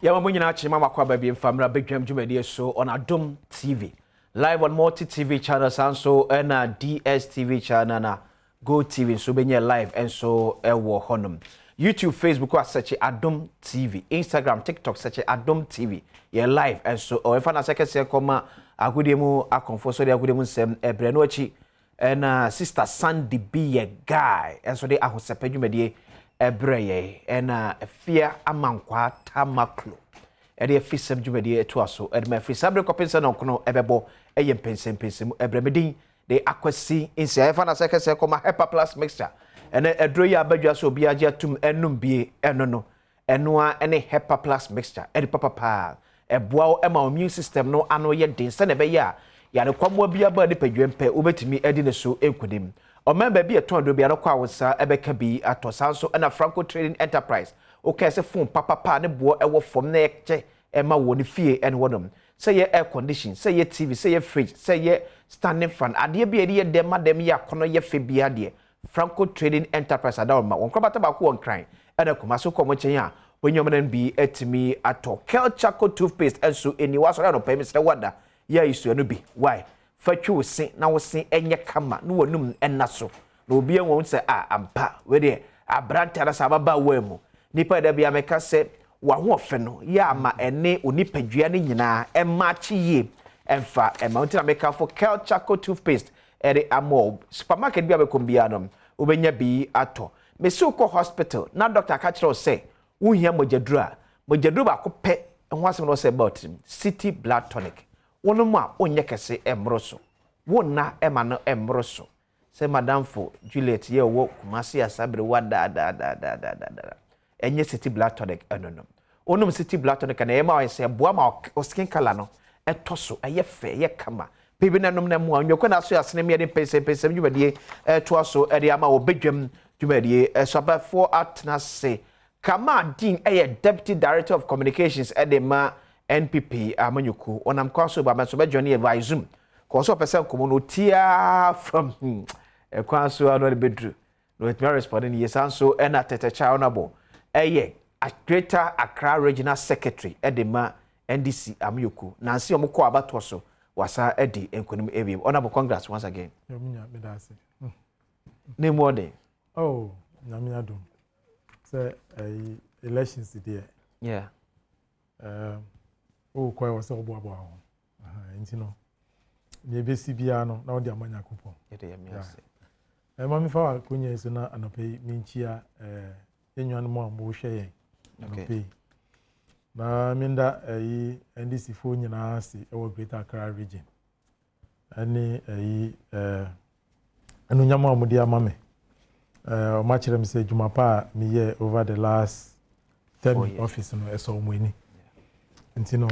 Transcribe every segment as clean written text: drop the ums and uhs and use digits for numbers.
Yawa munyina chima makwa baby famra Badwam Jumedi so on Adom TV. Live on multi TV channels and so and DSTV channel na Go TV so benye live and so ewo honum. YouTube, Facebook was search Adom TV, Instagram, TikTok search Adom TV. Ye live and so if na second say koma agudemu akonfo so de agudemu sem ebrenochi and sister Sandy be ye guy and so they ahosepa Jumedi ebreye and fear amankwa tamaklo. Ede fisem Jumedi to aso edme fisabre kopensa no kono ebebo eye Mpensenpensenmu ebremedin de akwasi insia if na second say koma Hepa Plus mixture. Ene edro ya badwa so bia je atum enum bie eno no eno a ene Hepa Plus mixture edi papa eboa ema immune system no ano ye den se ne be ya ya ne kwamwa bia ba de padwempe obetimi edi ne so enkudim o member bia ton do bia no kwa wosa ebeka bi atosanso ena Franco Trading Enterprise o ka se phone papa ne bo ewo fom na ye ema wo ne fie ene wonum say ye air condition say ye TV say ye fridge say ye standing fan ade bia de ye dem madem ya kono ye fe bia de Franco Trading Enterprise adawma won krobata ba ko won kran ena kuma so ko mo chen a onyomen bi etimi ato caucus toothpaste enso eni wasore no pay say wada ya isu no bi why fatwu sin na wo sin enye kama no wonum enna so na obi enwo say ampa we de abranta na sababa wemu nipa da bia meka say wa ho ofe no ya ma ene onipadua ne nyina emma chiye emfa emma meka for caucus toothpaste ere amo supermarket bia be kombianom obenya bi ato mesuko hospital na doctor akachiro say wohia mojaduru ba ko pe ho asem no say about city blood tonic wono mu a onye kese emroso wonna ema no emroso say madam for Juliet ye wo kumasi asabre wada enye city blood tonic enono onum city blood tonic na ema say boa ma o skin color no etoso eye fe ye kama bibi nanom na mu anyoko na so asene me de Mpensenpensenmu Jumedi to aso ede ama wo Badwam Jumedi soba for atna say kama din deputy director of communications edema NPP amanyuku onam kwaso ba so be journey by Zoom ko so person komo no tia from kwaso ano de bedru no it me responding yes and so na tetecha honorable a Greater Accra Regional Secretary edema NDC amanyuku nansi omko abato so wasa edi enkonim ebiem honorable congrats once again yomunya medase name word oh nyamia dum say elections there yeah oh kwai wasa obo ho nti no ne besi bia no na odi amanya kupon yede yamiase mami fa kunya so na anope minchia enwan mo ambo hwe yen anope na minda NDC fo nyina ase ewo Greater Accra region ani anu nyama amudi amame o ma kire me say juma pa me ye over the last term office no eso omuni nti no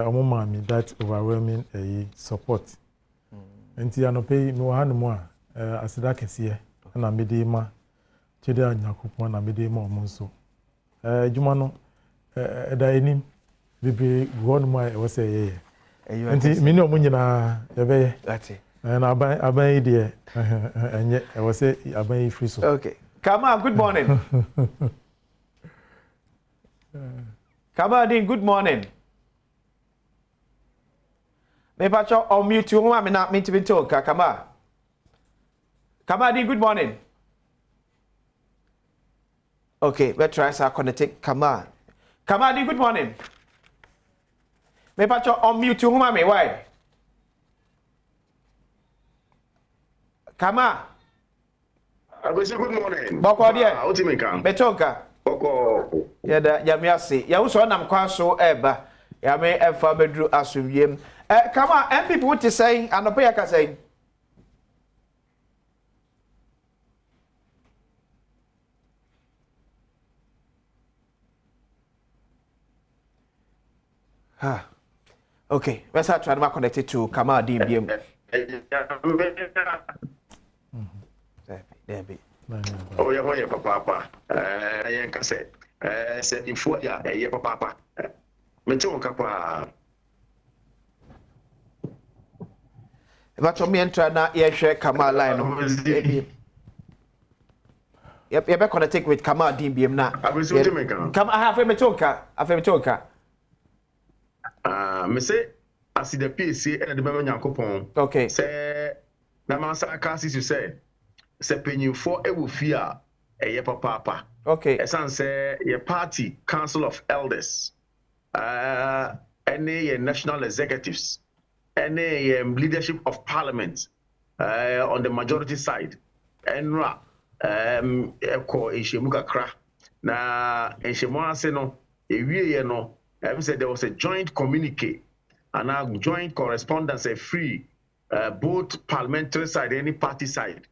omo ma me that overwhelming support nti anope no hanmu a asida kese na mede ma chede anyakopon na mede ma omo nso juma no da enim bibi won mai e wose ye nti mini omo nyina ebe ati na aban ide enye e wose aban free so okay Kama good morning Kama din good morning me pacho on mute you ma me na me tibi talk Kama din good morning okay we try to connect Kama din good morning me pacho on mute you ma me why Kama I wish you good morning. Boko dia. Otimeka. Betonka. Boko. Ya me ase. Ya wo so nam kwa so eba. Ya me efa bedru asumiem. Kama NPP what is saying anope ya ka saying. Okay, let's try to connect it to Kama DBM. Debbie. Oh, yeah, papa. I can say, said in 4 years, papa. Metonka. But me enter na share Kama line. Yep, you better connect with Kama DBM now. I will soon make Come, I have a metonka. Me say as the PSC and the Bema Nyankopon. Okay. Say na mansa kasi say penyimfo ewu fia eye papa. Okay. Esan say your party council of elders any national executives any leadership of parliament on the majority side enra eko enhemu kakra na enhemu ase no ewie no said there was a joint communique and a joint correspondence free both parliamentary side any party side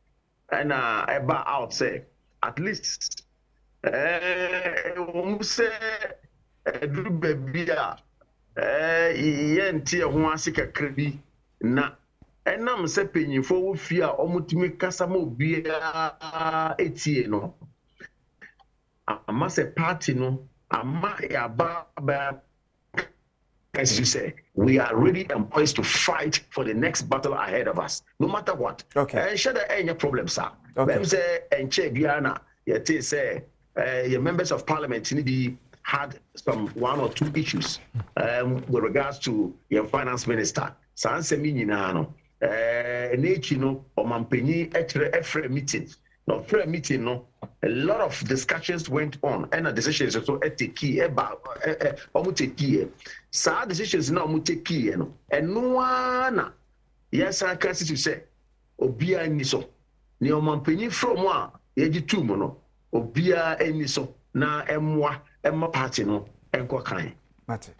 and about out say at least say do baby yenti ho ase kakra bi na enam se penyifo wo fi a omutimi kasa ma obia etie no ama se party no ama ya ba as you say, we are ready and poised to fight for the next battle ahead of us, no matter what. Okay. And share any problems, sir. Okay. Let say and check Guyana. You say your members of parliament had some one or two issues with regards to your finance minister. Sanse Minino, Nechino, or Mampeni, Efre meeting. No, prayer meeting, no. A lot of discussions went on, and a decision is also key about key. So decisions now key, no. And no one, yes, I can see to say, Obia Niso, Neo Mampeni from one, Yeji Tumono, Obia Eniso, na Emma party, no, and Quakai. Mate.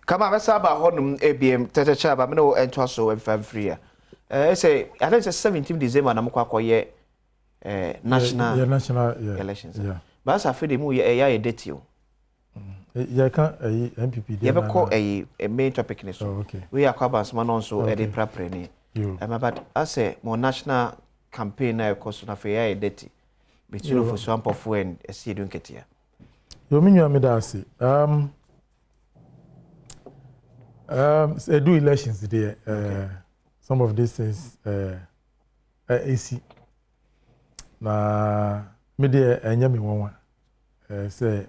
Come on, let's about Honum ABM, Tata Chaba, no, and Tosso and Favria. I say, I think it's 17th December, and I'm quite national elections. Yeah. But as I feel the movie, a date you. Yeah, can't NPP. You ever call a main topic in this? Okay. We are covering some also a day preparing. But I say more national campaign now because of a date between for some of when a see don't get here. You mean you are medasi? Do elections there. Some of these things AC. Na media enyame wonwa say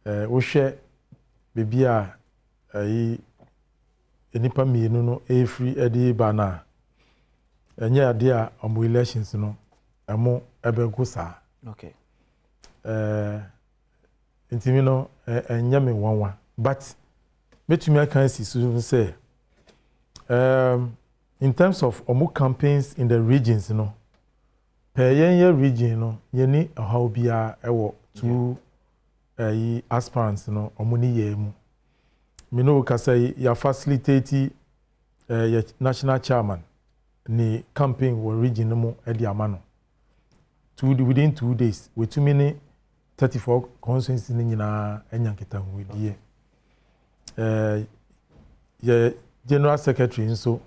wo hwe bibia ayi enipa mienu no free edi bana enye ade a omo elections no emo ebegu sa okay intimi no enyame wonwa but metumi aka si so say in terms of omo campaigns in the regions no Peye region no yeni how bia ewo two aspirants no omuni ye mu me no ka say ya facilitate ya national chairman ni campaign wo region no mu e di amano within 2 days we too many 34 constituencies ni nyina enyanketa hu die ya general secretary nso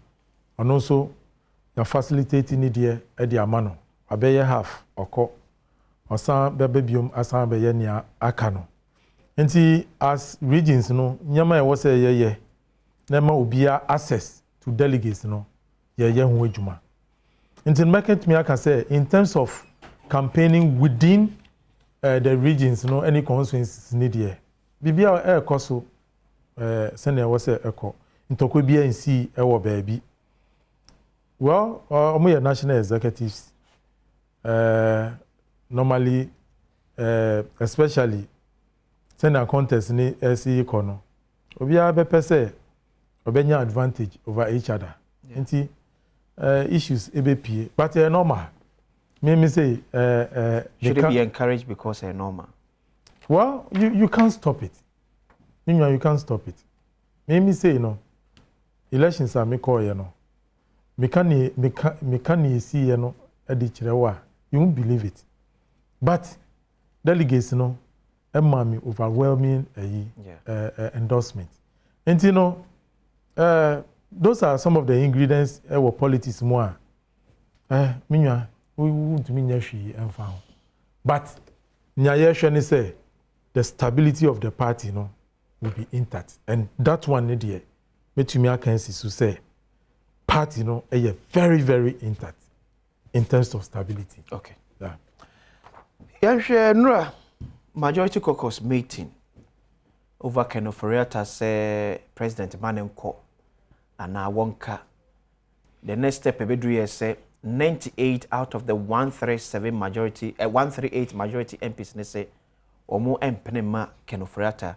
ono so ya facilitate ni die e di amano abeye half oko osan bebe biom asan beye nia aka no nti as regions no nyama e wo se ye na ma obia access to delegates no ye ho adwuma nti market me aka say in terms of campaigning within the regions no any constituencies need here bibia e koso sene wo se eko ntokwa bia nsi e wo baabi well omo ye national executives normally especially send a contest ni SE kono obia be pese obenya advantage over each other nti issues ebepie but normal me say should it be encouraged because normal well you can't stop it you can't stop it me say no elections are me call you know me can see you know edi kirewa you won't believe it but delegates no emma overwhelming endorsement and you know those are some of the ingredients our politics more minwa we want to mean she and found but nyayeshwe say the stability of the party no will be intact and that one need here metumi akansi so say party no very very intact in terms of stability. Okay. Yeah. Nura majority caucus meeting over Ken Ofori-Atta say President Manenko and now wonka. The next step ebedru say 98 out of the 137 majority 138 majority MPs ne say omo empenema Ken Ofori-Atta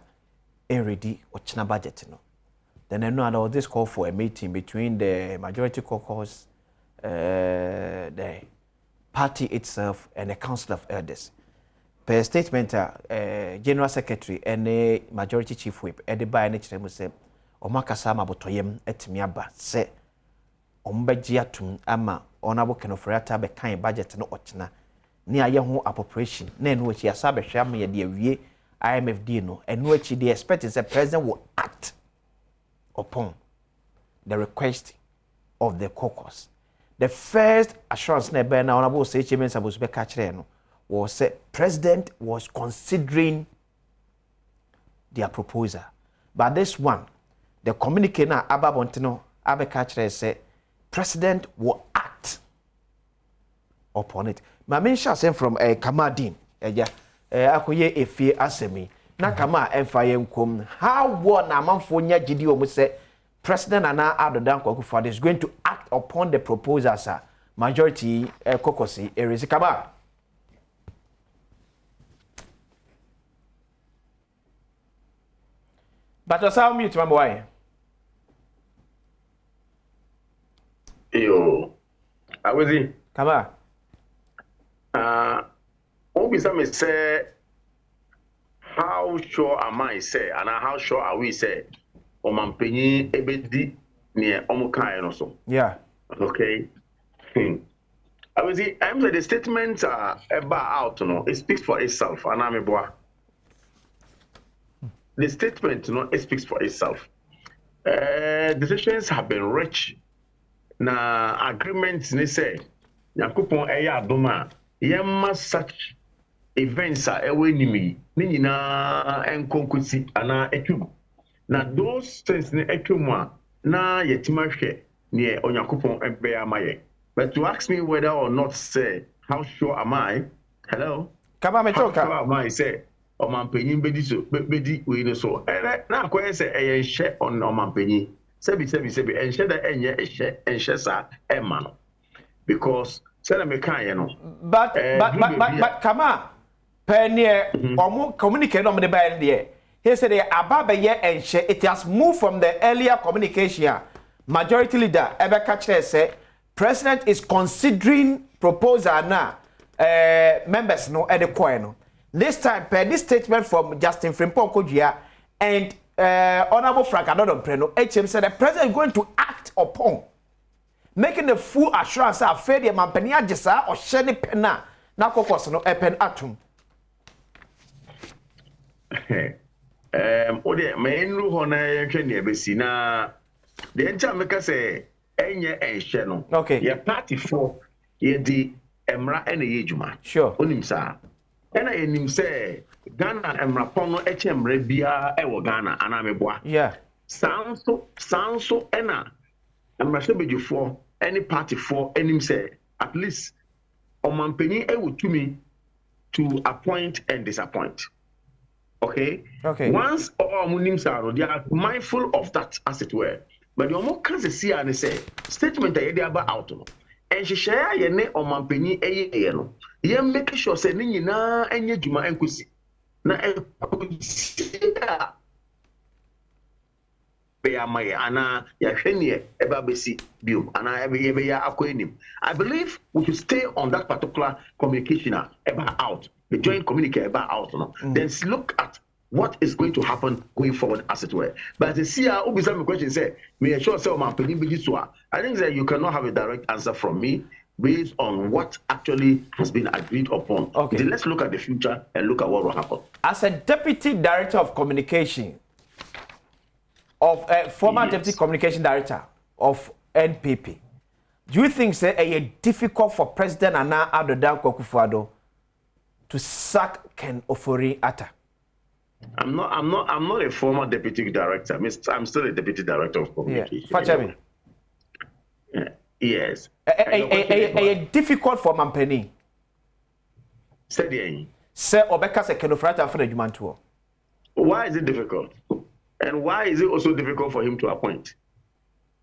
ready ochina budget no. Then I know this call for a meeting between the majority caucus, the party itself, and the Council of Elders. Per statement, General Secretary and the Majority Chief Whip, Ediba and HM say, Omakasama Botoyem et Miaba, say, Ombejiatum Ama, Honorable Ken Ofori-Atta be kind budget no ochina, near your appropriation, then which he has a shami at the IMFD no, and which they expect is the president will act upon the request of the caucus. The first assurance never now honorable say chairman supposed to be catched was said president was considering their proposal. But this one, the communicator Abba Bontino Abe catched said president will act upon it. My main shall send from a Kamadin, akoye efie asemi. Na kama emfaye nkom how one amanfo nya gidi o mu say president Nana Addo Akufo-Addo is going to act upon the proposals majority caucus erezi kaba but osaw mute my boy yo awezi kaba obisa me say how sure am I say and how sure are we say Omampenyi ebedi near Omukai no so. Yeah. Okay. I was I'm the statement about out no it speaks for itself and I'm boy. The statement it speaks for itself. Decisions have been reached. Na agreements ne say Yakupon eya adoma yemma such events are ewe nimi ni nyina enkonkusi ana etu. Now those things ne etwuma na yetima hwe ne Onyankopon ebe amaye. But to ask me whether or not say how sure am I? Hello. Kaba me talk. How sure am I say Omampenyi bedi we no so. Na akoye say e nhye on Omampenyi. Sebi enhye da enhye sa ema no. Because say na me kan ye no. But kama penye omo communicate no me de ba there. He said Ababaye and it has moved from the earlier communication. Majority leader Ebe Kachre say president is considering proposal now. Members no at the coin. This time per this statement from Justin Frimpong Kojia and Honorable Frank Adom Preno, HM said the president is going to act upon making the full assurance of failure Mampenia Jessa or Sheni Pena. Now caucus no pen atum. Ode menru ho na yehwe ne besi na de ncha meka se enye enhye no okay ye party for ye di emra ene ye djuma sure onim sa ena enim se Ghana emra pon no eche emra bia e wo Ghana ana meboa yeah sanso ena emra se bedjufo any party for enim se at least Omampenyi e wo tumi to appoint and disappoint. Okay. Once all Muslims are, they are mindful of that, as it were. But the more can see and say statement that they are out. And she share ye ne Omampenyi eye no. Ye make sure say ni na enye djuma enkusi. Na be amaye ana ya hwenie eba besi bio ana ebe ya akoenim. I believe we should stay on that particular communication eba out. The joint communique about out no. Then look at what is going to happen going forward, as it were. But the CR will be some question say, me sure say I think that you cannot have a direct answer from me based on what actually has been agreed upon. Okay. Then let's look at the future and look at what will happen. As a deputy director of communication of former deputy communication director of NPP, do you think say it difficult for President Nana Addo Akufo-Addo to sack Ken Ofori-Atta? I'm not a former deputy director. I'm still a deputy director of communication. Yes. Difficult for Mampeni. Say Say Obeka se Ken Ofori-Atta for the Jumantuo. Why is it difficult? And why is it also difficult for him to appoint?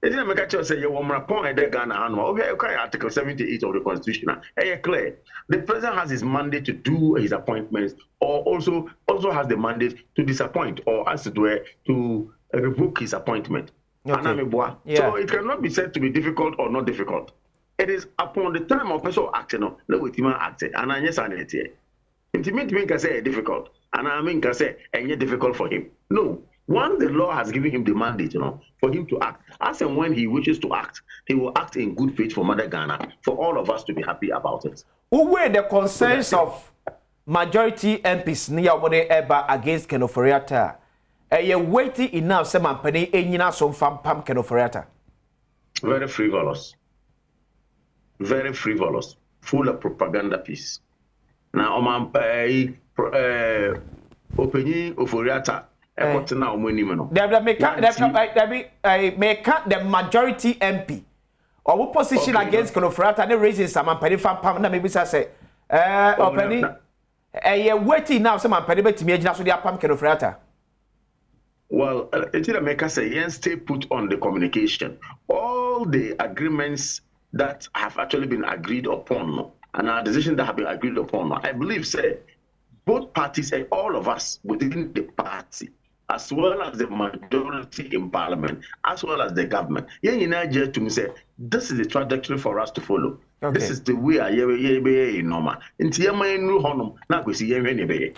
It didn't make a choice say you want to appoint Ghana. Okay, Article 78 of the Constitution. Clear. The president has his mandate to do his appointments, or also has the mandate to disappoint, or as it were, to revoke his appointment. Okay. Yeah. So it cannot be said to be difficult or not difficult. It is upon the time of person action, no with him acted, and I yes, and it can say difficult, and I mean can say and difficult for him. No. Once the law has given him the mandate, for him to act, as and when he wishes to act, he will act in good faith for Mother Ghana, for all of us to be happy about it. Who were the concerns of majority MPs near ever against Kenoforiata? You waiting enough, some penny, and some fam pam Kenoforiata. Very frivolous. Very frivolous. Full of propaganda piece. Now, opinion of Oriata. They make the majority MP or what position against Konofrata and raising some penny fan pam na maybe say penny waiting now some penny to me so they pam Konofrata. Well, it make us say yes, stay put on the communication. All the agreements that have actually been agreed upon and our decisions that have been agreed upon, I believe say both parties and all of us within the party, as well as the majority in parliament, as well as the government. To say, this is the trajectory for us to follow. Okay. This is the way I normal.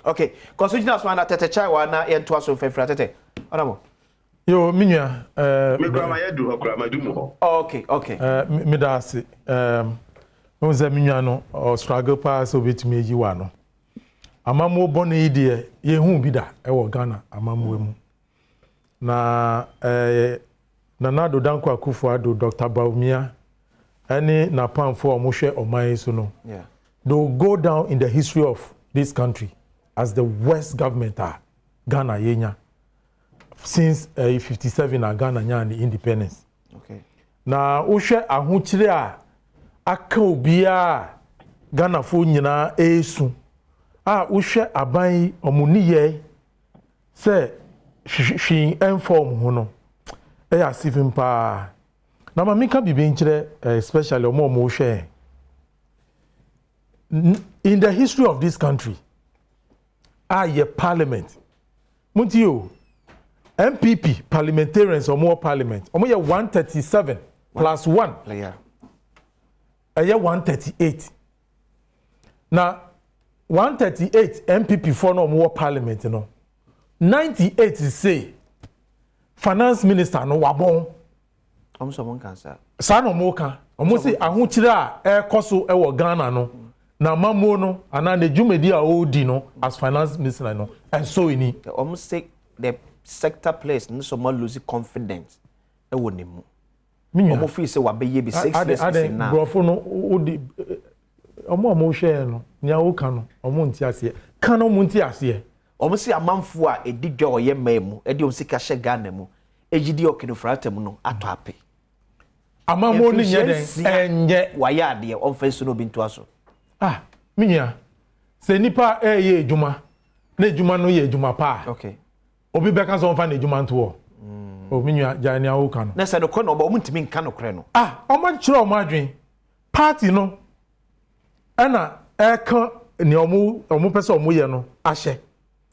Okay, constitutional one at the chai one and twas of Fratete. Yo, Minya, okay. Midasi, Minyano or struggle pass over to me, you are. Amamo bone idea ye hu bi da e wo Ghana amamo mu na Nana-Addo Dankwa Akufo-Addo Dr. Baumia any na pamfo omohwe oman so no yeah they'll go down in the history of this country as the worst government Ghana yenya since 57 Ghana nya independence. Okay. Na wohwe ahokyire aka obia Ghana fo nyina esu wohwe aban omuniye se hwi inform ho no asifim pa na ma meka bibi nkyere especially omo hwe in the history of this country ye parliament mutio NPP parliamentarians or more parliament omo ye 137 plus 1 player 138 na 138 MPP for no more parliament no 98 say finance minister no wabon so mon kan sa no mo kan omo say ahokyire ekoso e wo Ghana no na mamo no ana na djumedi odi no as finance minister no and so ini omo say the sector place no so more lose confidence e wo nemu omo fi say wabeye bi 6 years now brofo no odi omo hwe no nya wo kan no omo nti ase kan no mo nti ase omo si amanfo a edidwa oye mamu edi o sika hye Ghana mu ejidi Okenofrata mu no ato ape amamo ni nye den enye waya ade o mfenso no bintu aso minya se nipa ye ejuma na ejuma no ye ejuma pa okay obi beka so mfa na ejuma nto o minya jani awo kan na se no ko no bo muntimi nka no kre no omo kire omo adwen party no ana eka ni omo pese omo ye no ahye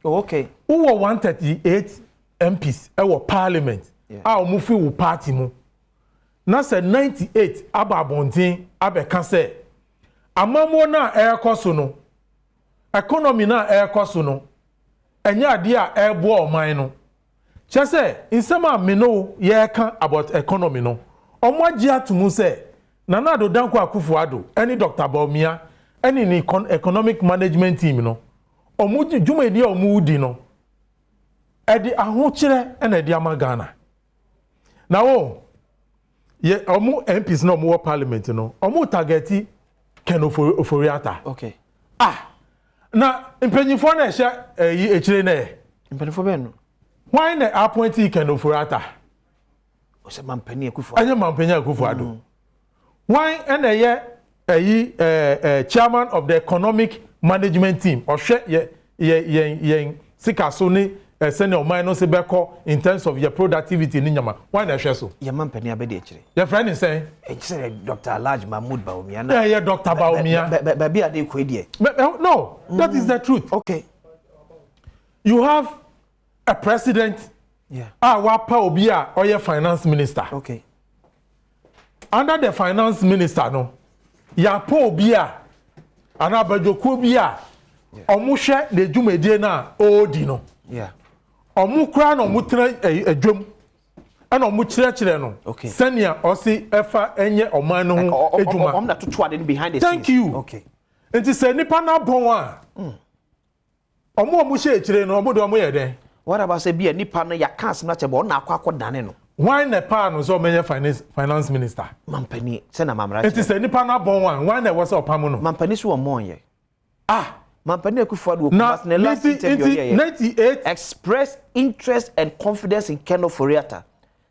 okay who 138 MPs ewo parliament omo fi wo party mu na se 98 ababontin abeka se amamo na ekoso no economy na ekoso no enye ade a ebo oman no chese insema me no ye kan about economy no omo agi atumu se Nana-Addo Dankwa Akufo-Addo any Dr. Baumia any ni economic management team no omo djumedi omo udi no edi ahokyere na edi amagana na wo ye omo MPs no omo parliament no omo targeti Kenoforiata okay na impanyifo na ehye yi ekire na impanyifo be no why na appointee Kenoforiata o se mampani Akufo anya mampani Akufo-Addo why na ye chairman of the economic management team or ye sikaso ni send your mind no se beko in terms of your productivity ni nyama why na hwe so ye man pani abede akire your friend is saying Dr. Alhaji Mahmood Bawumia na yeah Dr. Bawumia baby ade ko die no that is the truth. Okay, you have a president wapa obi a oye finance minister. Okay, under the finance minister no ya pa obi a ana badwoku bi a omu hwe de dwumadie na odi no omu kura no mutena adwom ana omu kyerɛkyerɛ no senia osi efa enye oman no ho adwuma om na toto ade behind the scenes. Thank you. Okay, nti se nipa na bon a omu hye ekyire no omu de omu yɛ den. What about say be a nipa no ya cancel na chebo na akwa dane no. Why na pa no so menye finance minister? Mampani se na mamra. It is a nipa na bon one. Why na was opam no? Mampani so mo ye. Mampani Akufo-Addo na last interview here. 98 expressed interest and confidence in Ken Ofori-Atta,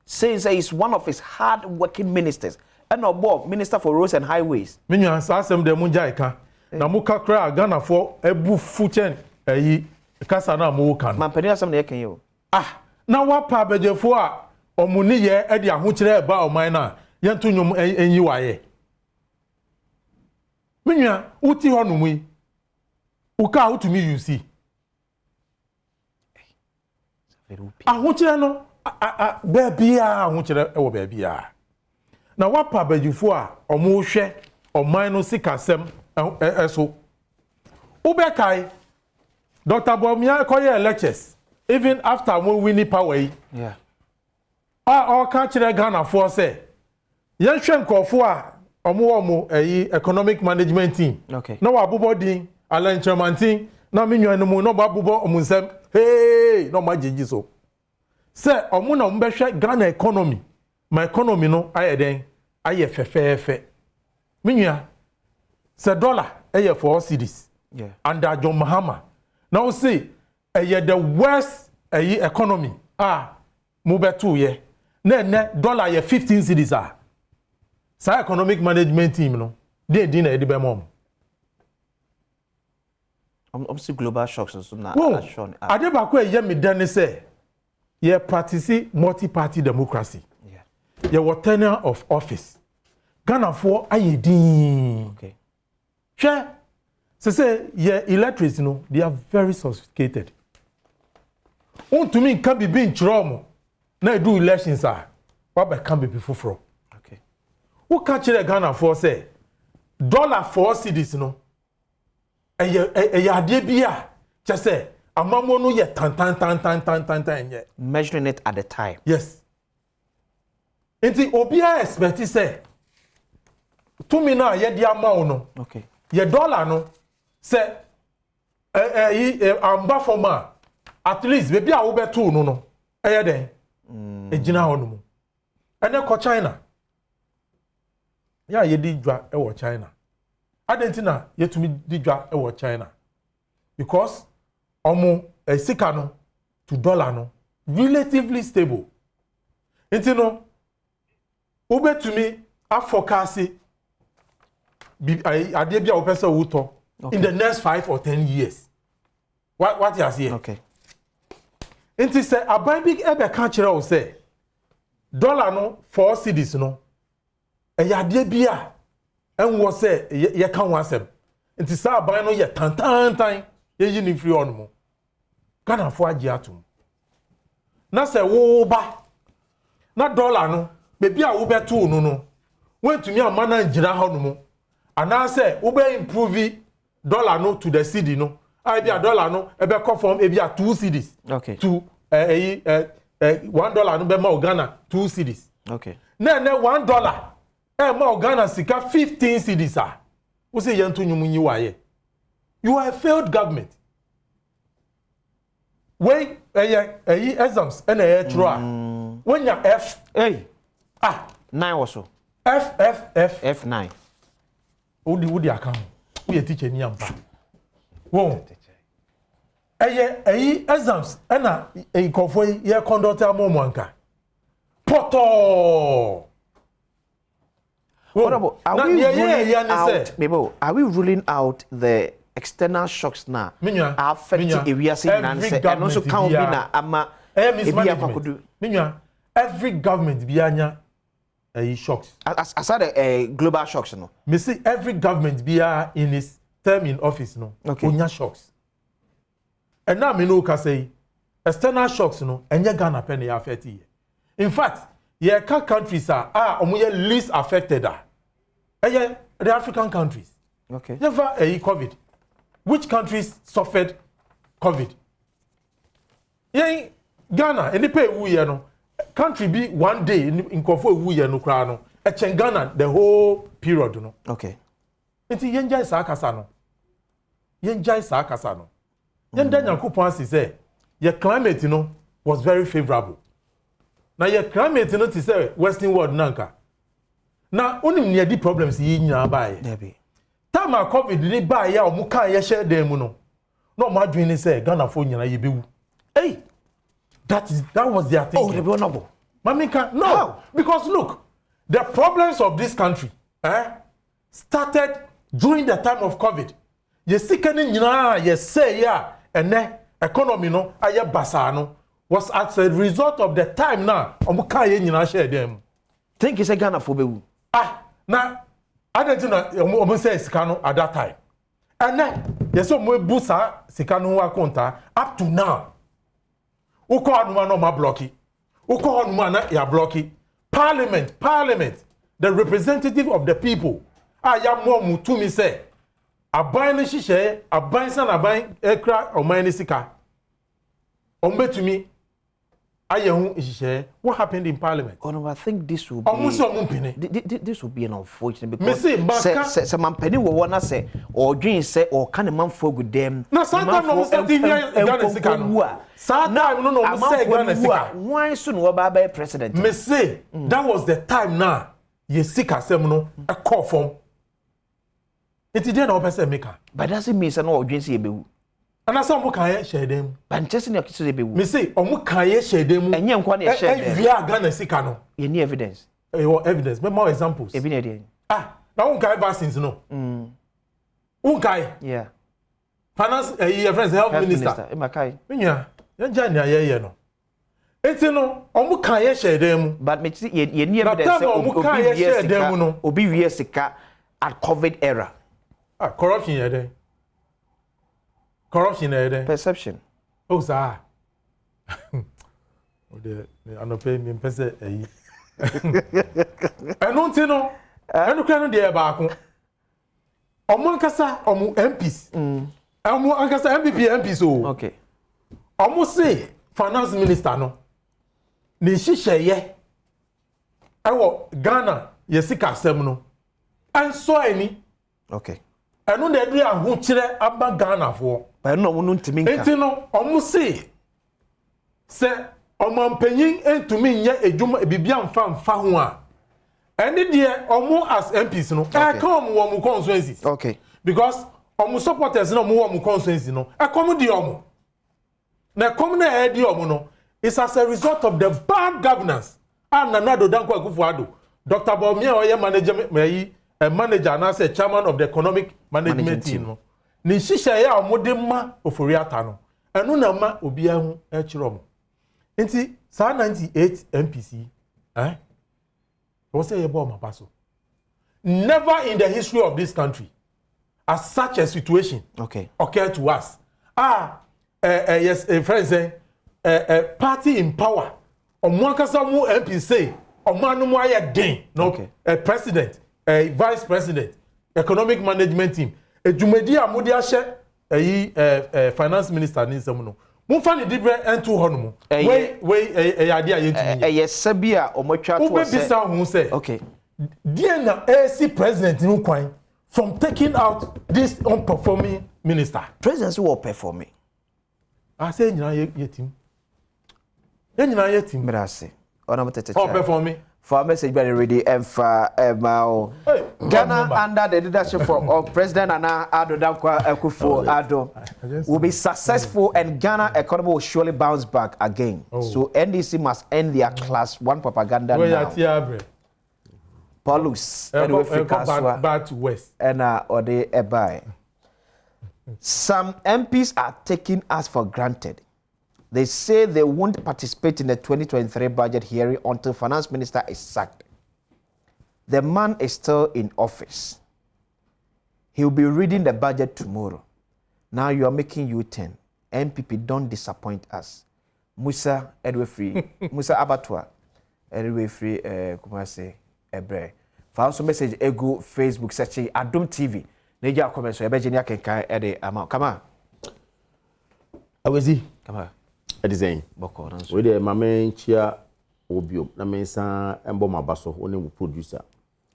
saying that he's one of his hard-working ministers and Bob, Minister for Roads and Highways. Menu asem de munja ika. Na muka kra Ghana for ebu fuchen eyi kasa na mu kan. Mampani asem na yeken yo. Na wapa bejefo a omuni ye e de ahokyere ba oman na yentu nyum enyi waye. Menu uti ho no mu uka utumi you see. Ahokyere no baby a ahokyere e wo baby a. Na wapa bejefo a omo hwe oman no sikasem eso. Ubekai Dr. Bawumia koye lectures even after we win power. Yeah. All catching Ghana for say. Yan hwe nkofo a omo economic management team. Okay. No abubo din Alan Chairman team na menyo no mu no babubo omunsem. Hey, no magigi so. Say omo na mbehwe Ghana economy. My economy no aye den aye fefefe. Menyo say dollar aye 4 cedis. Yeah. Under John Mahama. Now see the worst economy mubetu ye ne dollar ye 15 cedis sa economic management team no dey din na be mom see global shocks so na shown adebako ye me dan say ye practice multi-party democracy. Ye what tenure of office Ghana for aye din. Okay. Sure. Say electorates, they are very sophisticated. To me, can be being chromo. Now do elections what can be before from. Okay. Who catch the Ghana for say dollar 4 cedis a just say a mammo no yet tan yet. Measuring it at the time. Yes. And the Obia expect say to me now ye dia no. Okay. Ye dollar no. Say Ampofo at least baby a wo beto no den ejina ho no mu ene ko China ya ye di dwa e wo China adentina yetumi di dwa e wo China because omo sika no to dollar no relatively stable enti wo betumi afokasi ade bia wo pese wo to in the next 5 or 10 years. What you are saying? Okay. It is a big ebe catcher will say dollar no 4 cedis no. A yade bia and was say ye can was them. It is a buy no ye tan ye yin free on mo. Can afford jiatum. Na say wo ba. Na dollar no baby a wo beto no. When to me a man and jina ho no mo. And I say wo be improve dollar no to the cedi no I be a dollar no e be come from e be a 2 cedis okay to $1 no be ma Ghana 2 cedis okay na $1 ma Ghana sika 15 cedis we say yanto nyum nyi waye you are a failed government when exams na through when you F 9 also F9 Udi account we teacher ni ampa wo exams na kofo ye conduct amomwanka poto are we ruling out the external shocks na affect area say nanse and also can be na ama every government be anya shocks as a global shocks no me see every government be in his term in office no onya shocks and now me no ka say external shocks no enye Ghana pen ya affect here in fact yeah countries are omo least affected the African countries never COVID. Which countries suffered COVID? Yeah, Ghana, any pay no country be one day in Kofo no krano. Ghana the whole period no. Okay. Enti yenjai sa akasa no. Yenjai sa akasa no. Yenda Nyankopon say your climate was very favorable. Now your climate to say Western world nanka. Now only near the problems yi nyina bae. Debi. Time COVID ni ba ya omuka ye share dem no ma dwin say Ghana fo nyina ye bewu. Hey, that was their thing. Oh, they be honorable. Mamika, no. How? Because look, the problems of this country started during the time of COVID. Ye sikani nyina ye say ya ene economy no aye basa no was as a result of the time now omuka ye nyina share dem. Think you say Ghana fo bewu. Na I don't know almost say Sikano at that time. And then there's some way busa Sikano Wakonta up to now. Uko anumano ma blocky. Uko anumana ya blocky. Parliament, the representative of the people. Aya mo mutumi say. Abayin ni shishe, abayin san abayin ekra omayeni sika. Ombe to me. What happened in Parliament? Oh no, I think this will be. This will be an unfortunate because say Mampeni will wanna say or dream say or can a man folk with them. Now sometimes no say Ghana sika no. Sometimes no say Ghana sika. Why soon we be president? Me say that was the time now. Ye sika sem no a call form. It didn't know person maker. But doesn't mean say no dream say be. And as some can share them. Manchester na kiso be wu. Me say omu kan share them. Enye nkwa na share them. Via Ghana sika no. You need evidence. Evidence. But more examples. Ebi na dey. Na un kai vaccines no. Un kai. Yeah. Finance your friends health minister. E makai. Minya, yenja na ye no. Enti no omu kan share them. But me see you need evidence say obi wie sika at COVID era. Corruption ye dey. Corruption perception. Oh, sir. Anope mi mpese eyi. Eno nti no. Eno kra no de ba ko. Omo ankasa omo MPs. Omo ankasa NPP MPs o. Okay. Omo say finance minister no. Ni hihye ewo Ghana yesika asem no. Anso ani. Okay. Eno na edi aho kire aba Ghana fo. But no one to me. Enti no omo say omampanyin entumi nye ejuma bibia mfa ho a. Eni de omo as MPs no come wo constituencies. Okay. Because omo supporters no mo wo constituencies no come de omo. Na come na e de omo no it's as a result of the bad governance. Nanado Danko Akufo-Addo. Dr. Bawumia oye manager na say chairman of the economic management team no. Ni shisha ya omode ma ofori ata no enu na ma obi ahu e kire omo enti sa 98 MPC wo say ye bo ma paso never in the history of this country as such a situation occurred to us yes a friend say party in power omwankasa mu MP say omanu mu aye den no president vice president economic management team ejumedi amudi ahye finance minister ni nsem no mo fa ni dibre ento ho no mo we ade ayetumi sabia omotwa to say bisa hu say die na AC president ni kwan from taking out this unperforming minister president will performing say nyina yetim brase ona motete performing for a message very ready and for Ghana under the leadership of President Nana Addo Akufo-Addo will be successful and Ghana economy will surely bounce back again. So NDC must end their class 1 propaganda now. Paulus, back to West. And or they buy. Some MPs are taking us for granted. They say they won't participate in the 2023 budget hearing until finance minister is sacked. The man is still in office. He will be reading the budget tomorrow. Now you are making U-turn. NPP, don't disappoint us. Musa Edwe Free, Musa Abattoir, Edwe Free, Kumase Ebre. For also message ego Facebook searching Adom TV. Neja comment so Ebejenia can edit amount. Come on. Awezi. Come on. Edizeng. Boko. We de mama chia obio na mensa embo mabaso one producer.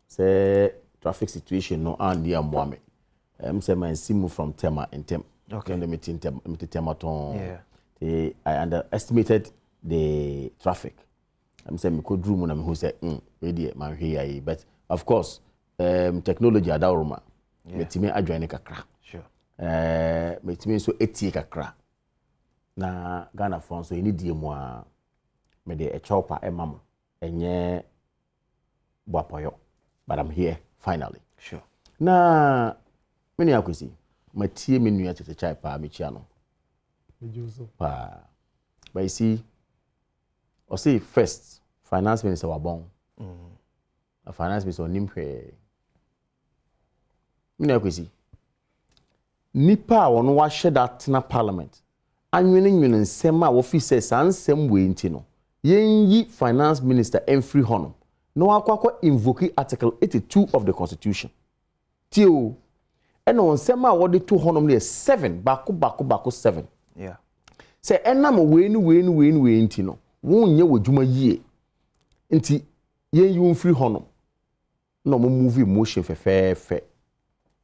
Say traffic situation no and near Mohammed. Say my simu from Tema in Tem. Okay. The meeting Tema ton. Yeah. I underestimated the traffic. Say me could room na me who say we dey man here, but of course technology adawroma. Metime adwane kakra. Sure. Metime so etie kakra. Na Ghana phone so any die mu a me de a chopper emam enye boapoyo. But I'm here finally. Sure. Na many akwesi matie me nua tete chai pa me chia no. Pa. But you see or say first finance minister wabon. A finance minister onimhwe. Many akwesi nipa wono wa hye that na parliament. Anwene nsem a officer sansem we nti no. Yenyi finance minister Enfree Honum. No akwa invoke article 82 of the constitution. Tio eno nsem a wode to honum ne 7 bako 7. Yeah. Say enam we nti no. Wonye wadwuma yie. Nti yenyi Enfree Honum. No mo move motion fe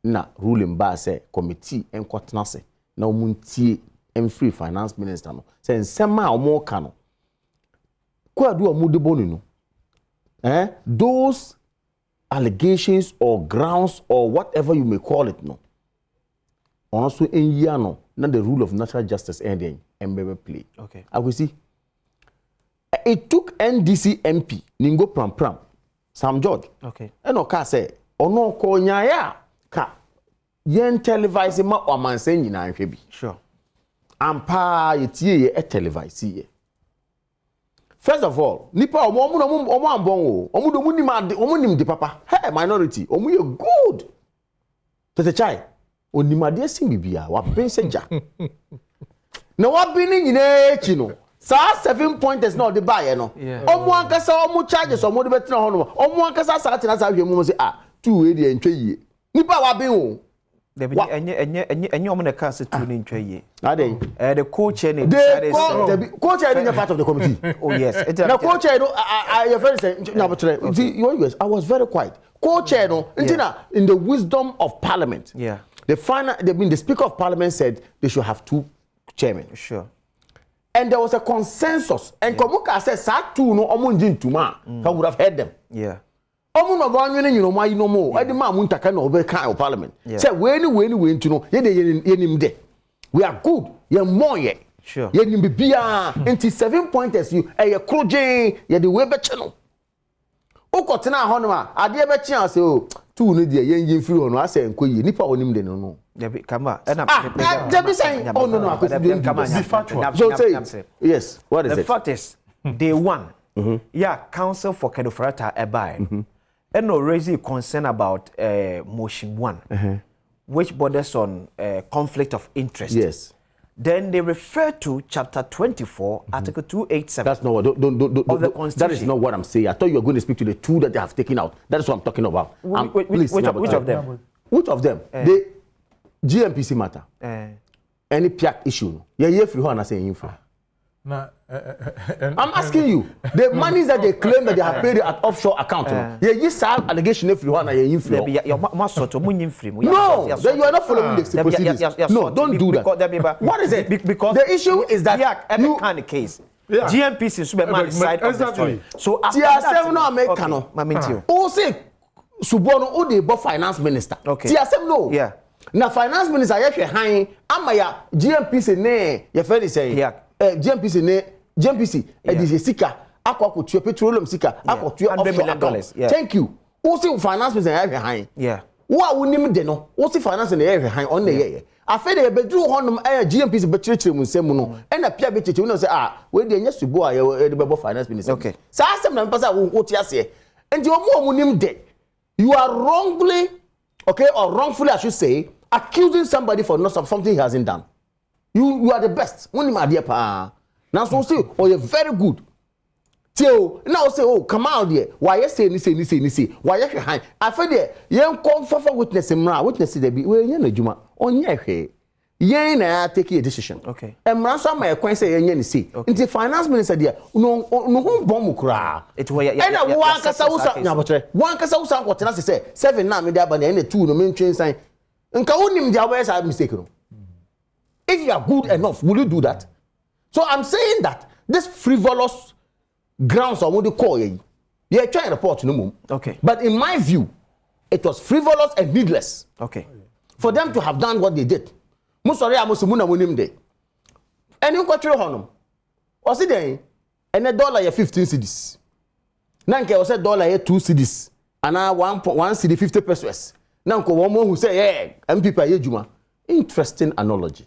na ruling ba say committee enkotena se na omuntie Enfree finance minister no. Say nsem a omo ka no. Kwadu omude bonu no. Those allegations or grounds or whatever you may call it, no. Also in Yano, not the rule of natural justice ending and play. Okay. I will see. It took NDC MP Ningo Pram Sam George. Okay. And Oka say, ono ko nyaya ka yen televise ma o man say nyina nhwe bi. Sure. Ampa yetie ye televise ye. First of all, nipa omo ambon omo nim de papa. Hey, minority, omo ye good. Tete chai, onimade sim bibia, wa benseja. Na wa bini nyina echi no. Sa 7 pointers na o de buy no. Omo ankasa omo charges omo de betina ho no. Omo ankasa sa tina sa hwemu mo say two we de ntwe yie. Nipa wa bin o. Debi enye omo na ka se tu ni ntwe yie. Adey. The co-chair ni the co-chair is part of the committee. Oh yes. Now co-chair no your friend say I was very quiet. Co-chair no in the wisdom of parliament. Yeah. The speaker of parliament said they should have 2 chairmen. Sure. And there was a consensus. And Komuka said sa 2 no omo njintuma. I would have heard them. Yeah. Omo no gwanwene nyino ma yi no mo. E de ma muntaka na obeka of parliament. Say we nti no ye nim de. We are good. You're more yet. Sure. You're in Bibia. Into 7 pointers. You a croje. You're the way channel. Oko tena honoma. Ade be chia say oh 2 no dey yen free hono ase enkoyi. Nipa onim de no no. Debi kama. Debi say oh no. So say yes. What is it? The fact is day 1. Yeah, council for Kedofrata ebai. And no raising concern about motion 1. Which borders on conflict of interest. Yes. Then they refer to chapter 24, article 287. That's not what. Don't. Of the Constitution. That is not what I'm saying. I thought you were going to speak to the 2 that they have taken out. That is what I'm talking about. Which of them? Which of them? The GMPC matter. Any PIAC issue. Yeah, free one. I say info. I'm asking you, the monies that they claim that they have paid at offshore account, you saw allegation if you want to inflow. No, then you are not following the procedures. No, don't do that. What is it? Because the issue is that you kind of case. GMPC is the side of the story. So TR7 no American. Oh, say Subono o de bo finance minister. TR7 no. Yeah. Na finance minister yehwe han amaya GMPC ne ye fe say GMPC edise sika akwakotua petroleum sika akwatua $100 million. Thank you. Who say finance minister yehwe han? Yeah. Wa unim de no, wo si finance na ye hwan on na ye. Afa de be duru honum GMPs be chirechire mu nsem no, e na pia be cheche we no say we de nya subo a ye de be finance minister. Okay. Sa asem na mpasa wo ti ase. Enti omo nim de. You are wrongly, okay, or wrongfully I should say, accusing somebody for not something he hasn't done. You are the best. When you are there, now so say, oh, you're very good. Till now say, oh, come out there. Why you say, why you behind? I feel there. You come for witness him now. Witness there be. Well, you know, Juma. On your head. You na take a decision. Okay. And ransom my acquaintance say you say. Into finance minister there. No bomb kura. It were and one kasa usa. Na botre. One kasa usa what na say 7 na me there but na 2 no me train sign. Nka wonim there where say mistake no. If you are good enough, will you do that? So I'm saying that this frivolous grounds on what they call you. You're trying to report no more. Okay. But in my view, it was frivolous and needless. Okay. For them to have done what they did. Musori amusumuna munim de. And you kwatro honum. O si den, and $1 15 cedis. Nanke o say $2 cedis. Ana 1 cedi 50 pesos. Nanko one more who say, yeah, NPP aye juma. Interesting analogy.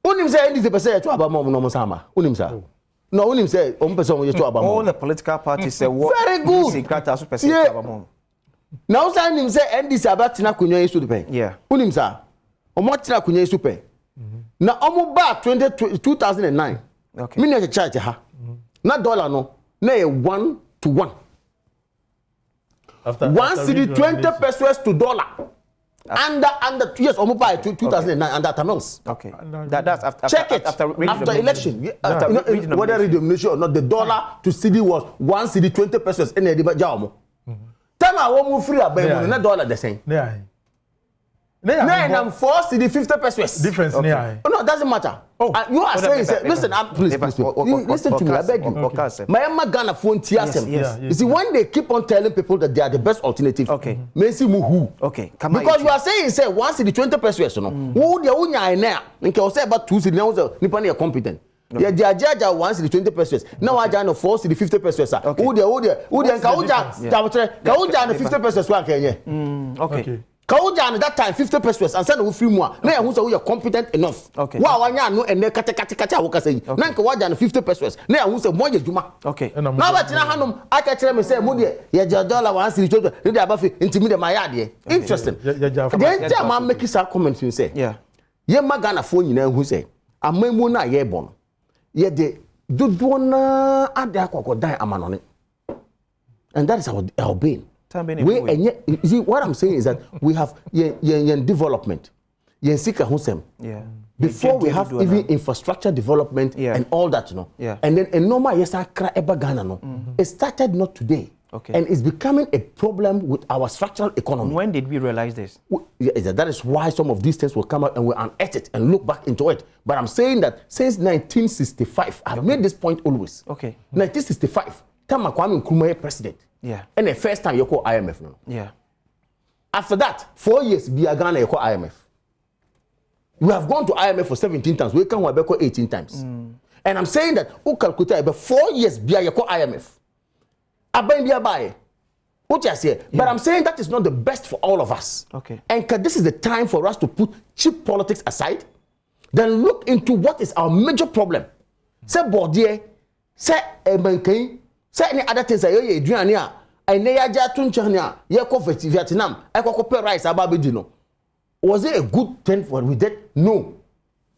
Unim say NDC person to abamom no sama. Unim sa. No, unim say person to abamom. All the political parties say what very good. Secretary person to abamom. Now say unim say NDC abatina kunyo isu de pen. Yeah. Unim sa. Omo tina kunyo isu pen. Na omo ba 2009. Okay. Me na charge ha. Na dollar no na 1 to 1. After 1 cedi 20 pesos to dollar. Under yes, almost by 2009 under amounts. Okay. That's after check it after election. Whether redenomination or not, the dollar to cedi was 1 cedi 20 pesos in the jamo. Time I won't free a baby, not dollar the same. Yeah. 4 cedi 50 pesos. Difference. Okay. Oh no, it doesn't matter. Oh, you are saying, listen, please, listen to me. I beg you. My Emma Ghana phone TSM. You see, when they keep on telling people that they are the best alternative, okay, okay, because you are saying, say, 1 cedi 20 pesos, no, who the unya in there, and can say about 2 cedi now, Nippon are competent. Yeah, they are judged 1 cedi 20 pesos. Now I join 4 cedi 50 pesos. Who the Kauja 50 pesos one Kenya. Okay. Kauja at that time 50 pesos and send a few more. Now who's are competent enough. Okay. Wow, I know and they kata what say. Now Kauja 50 pesos. Now who's a more juma. Okay. Now but in Hanum, I can tell me say Mudi, ya $1 1 cedi they are buffy intimidate my yard. Interesting. Then tell make his comments you say. Yeah. Ye magana phone you who say. A memuna ye bon. Ye de dudwana ada kokodan amanone. And that is our being. You see, what I'm saying is that we have development. Yeah. Before we have even infrastructure development and all that, you know. Yeah. And then a normal it started not today. Okay. And it's becoming a problem with our structural economy. When did we realize this? That is why some of these things will come out and we'll unearth it and look back into it. But I'm saying that since 1965, I've made this point always. Okay. 1965, Tama Kwame Nkrumah president. Yeah. And the first time you call IMF. No? Yeah. After that, 4 years, Ghana you call IMF. We have gone to IMF for 17 times. We can go 18 times. And I'm saying that who calculate about 4 years you call IMF. What you say? But I'm saying that is not the best for all of us. Okay. And this is the time for us to put cheap politics aside, then look into what is our major problem. Say Bordier, say Ebankai. Say any other things I hear Adriania, I never Tunchania, Yakov Vietnam, I could rice ababidino. Was it a good thing for we did? No.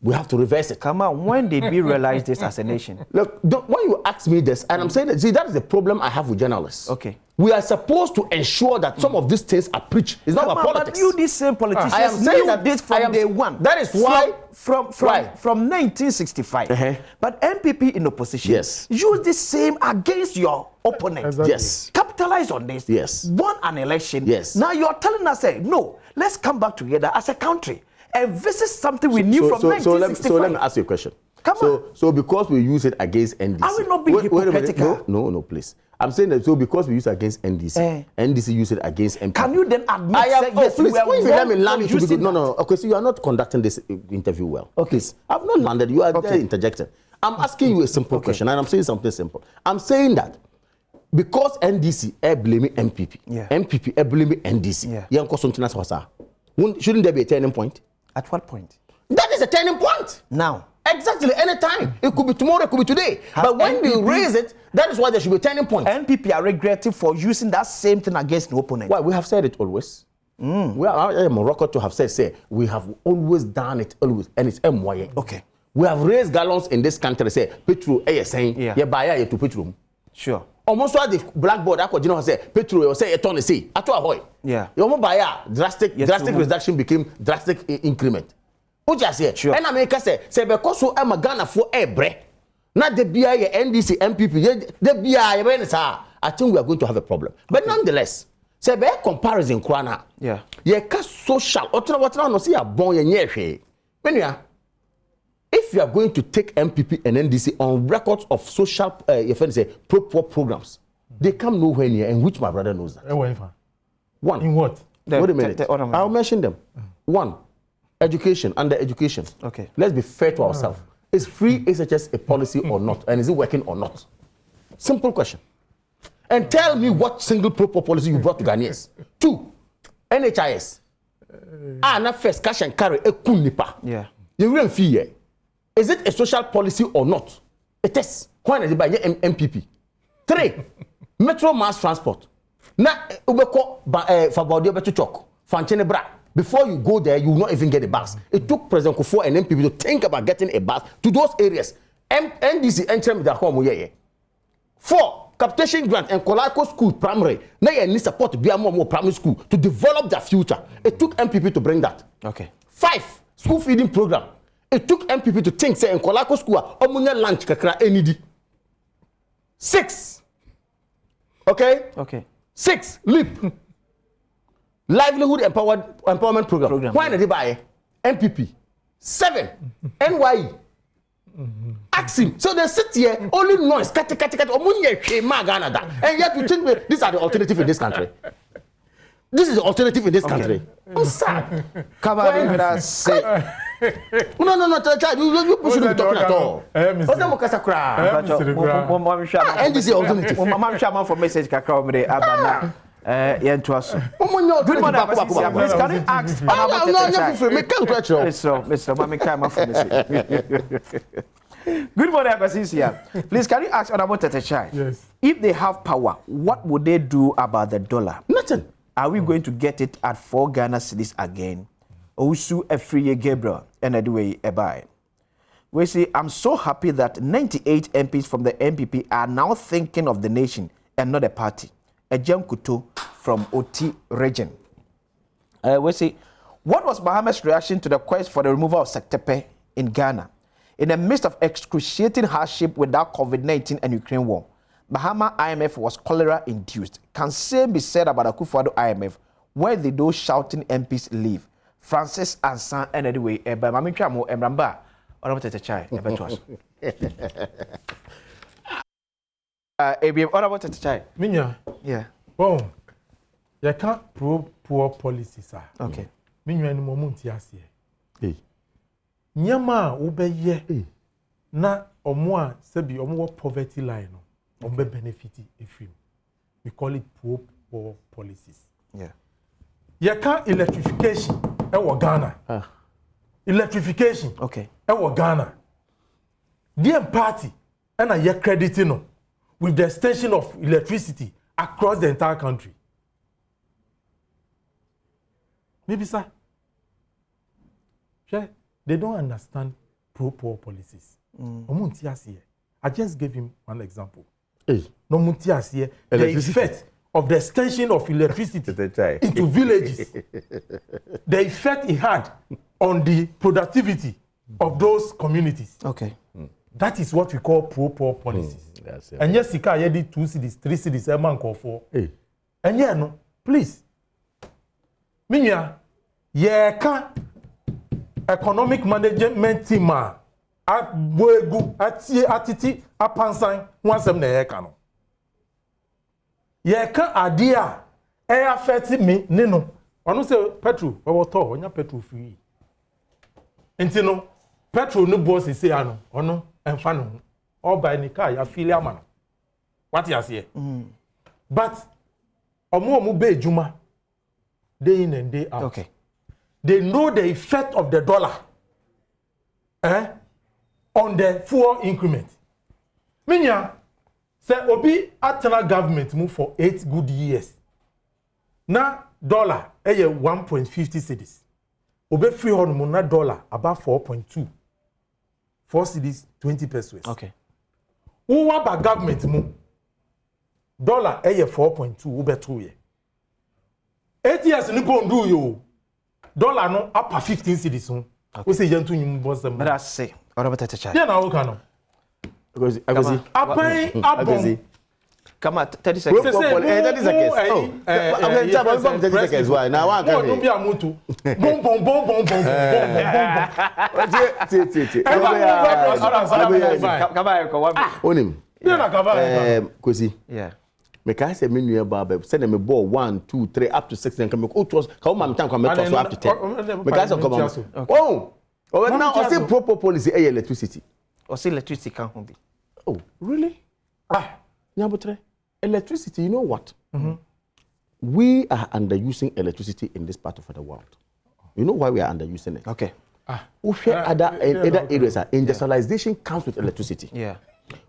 We have to reverse it. Come on, when did we realize this as a nation? Look, when you ask me this, and I'm saying that, see, that is the problem I have with journalists. Okay. We are supposed to ensure that some of these things are preached. It's not about politics. But you, these same politicians, I am saying that this from day one. That is why from 1965. But NPP in opposition use the same against your opponent. Exactly. Yes. Capitalize on this. Yes. Won an election. Yes. Now you're telling us, no, let's come back together as a country and visit something we knew from 1965. So let me ask you a question. Come on. So because we use it against NDC. Are we not being hypocritical? No, please. I'm saying that so because we use it against NDC, NDC use it against NPP. Can you then admit please, let me land it to be No. Okay, so you are not conducting this interview well. Okay. Please, I've not landed. You are there interjecting. I'm asking you a simple question, and I'm saying something simple. I'm saying that because NDC blaming MPP. Yeah. MPP blaming NDC. Yeah. Shouldn't there be a turning point? At what point? That is a turning point. Now. Exactly, anytime. It could be tomorrow, it could be today. But when they raise it, that is why there should be a turning point. NPP are regretting for using that same thing against the opponent. Why? We have said it always. We are Morocco to have said, we have always done it, always, and it's MYA. Okay. We have raised gallons in this country, say, petrol, saying, yeah, buy to petrol. Sure. Almost all the blackboard, say, petrol, or say, a ton, say, at ahoy. Yeah. You buy drastic reduction became drastic increment. What you say? Sure. And America say because so am Ghana for ebre. Not the BI, NDC, MPP, the BI, I think we are going to have a problem. But nonetheless, say be comparison kwana. Yeah. Ye ka social. What no see a bon ye if you are going to take MPP and NDC on records of social pro programs, they come nowhere near, and which my brother knows that. One. In what? Wait a minute. I'll mention them. One. Education, under education. Okay. Let's be fair to ourselves. Is free SHS a policy or not? And is it working or not? Simple question. And tell me what single proper policy you brought to Ghanaians. 2, NHIS. Not first cash and carry a kunipa. Yeah. You will fee. Is it a social policy or not? It is. Why not by MPP? 3, metro mass transport. Na ubeko Fabaudio betu chok. Fanchene bra. Before you go there, you will not even get a bus. It took President Kufuor and MPP to think about getting a bus to those areas. NDC entering the home. 4, capitation grant and Kolako School Primary. Now you need support to be more primary school to develop their future. It took MPP to bring that. Okay. 5, school feeding program. It took MPP to think, say, in Kolako School, omunya lunch kakra enidi. 6. Okay? Okay. 6, LEAP. Livelihood empowerment program. Why not they buy MPP? 7, NYE. Axim. So they sit here, only noise, cut. And yet you think these are the alternative in this country. This is the alternative in this country. I'm sad. Come on, say. No, child, you shouldn't be talking at all. What's the Mokasa cry? And this is alternative. Mama Shaman for message Kakra Abana. To us. Good morning, please can you ask Mr. Mami Kama for message. Good morning, Akwasisia. Please can you ask Honorable Tetechai? Yes. If they have power, what would they do about the dollar? Nothing. Are we going to get it at 4 Ghana cedis again? Osu Efriye Gabriel and Edway Ebai. We say, I'm so happy that 98 MPs from the NPP are now thinking of the nation and not a party. Ejem Kuto from Oti region. We say, what was Mohammed's reaction to the quest for the removal of Sektepe in Ghana? In the midst of excruciating hardship with that COVID-19 and Ukraine war, Bahama IMF was cholera-induced. Can same be said about Akufo-Addo IMF? Where did those shouting MPs live? Francis Ansan and anyway, by Mami Chamo and Ramba, or not a child, never to us. What about a child? Minya. Yeah. Oh, you can't probe poor policies, sir. Okay. Minya ni moment yasiye. Nyama ube ye na omwa sebi omwa poverty line ombe benefiti efim. We call it poor policies. Yeah. You can't electrification ewo Ghana. Electrification. Okay. Ewo Ghana. The party and a year crediting with the extension of electricity across the entire country. Maybe, sir. They don't understand pro-poor policies. I just gave him one example. No the effect of the extension of electricity into villages. The effect it had on the productivity of those communities. Okay. That is what we call pro-poor policies. And yes, you can edit 2 cities, 3 cities, a month or 4. And yeah, no, please. Minya, can economic management team at Boegu, Atiti, Apansan, once a year. Ye can idea affect me, Nino. I don't say petrol, or what all, you're petrol free. And you know, petrol no boss is say, I know, or no, and fun, or by any car, you feel a man. What you say? But omo be juma day in and day out. Okay. They know the effect of the dollar on the fuel increment. Minya say obi atena government move for 8 good years. Na dollar 1.50 cedis. Obe free on na dollar about 4.2. 4 cedis 20 pesos. Okay. Who ba government move dollar 4.2 obe 2 year. 8 years ni do yo. Dollar no up 15 cedis. We say yentu nyum boss them. But I say, what about the child? Yeah, na wo kan. Because Come on, 30 seconds. 30 seconds. Oh, I'm going to 30 seconds. Why? Now, I can't. Don't be a moto. Boom, boom, boom, boom, boom, yeah. Me can say me new baba send me ball 1 2 3 up to 6 and come me was come man time come me up to 10. Me can say come on. Oh now I say proper policy electricity. Or say electricity can't be. Oh, really? Nyabotre, electricity, you know what? We are underusing electricity in this part of the world. You know why we are underusing it? Okay. Other areas, industrialization comes with electricity. Yeah.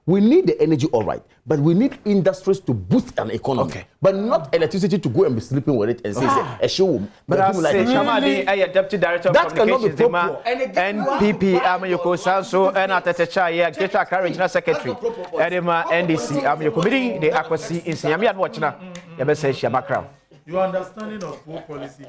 We need the energy, all right, but we need industries to boost an economy. Okay. But not electricity to go and be sleeping with it and say, a show. But I say, Chamadi, Deputy Director of Communications, NPP, Amayoko Sanso, and Atacha, Greater Accra Regional Secretary, Edema, NDC, Amayoko, meeting the Aquasi in Siamia watching. You understanding of poor policy.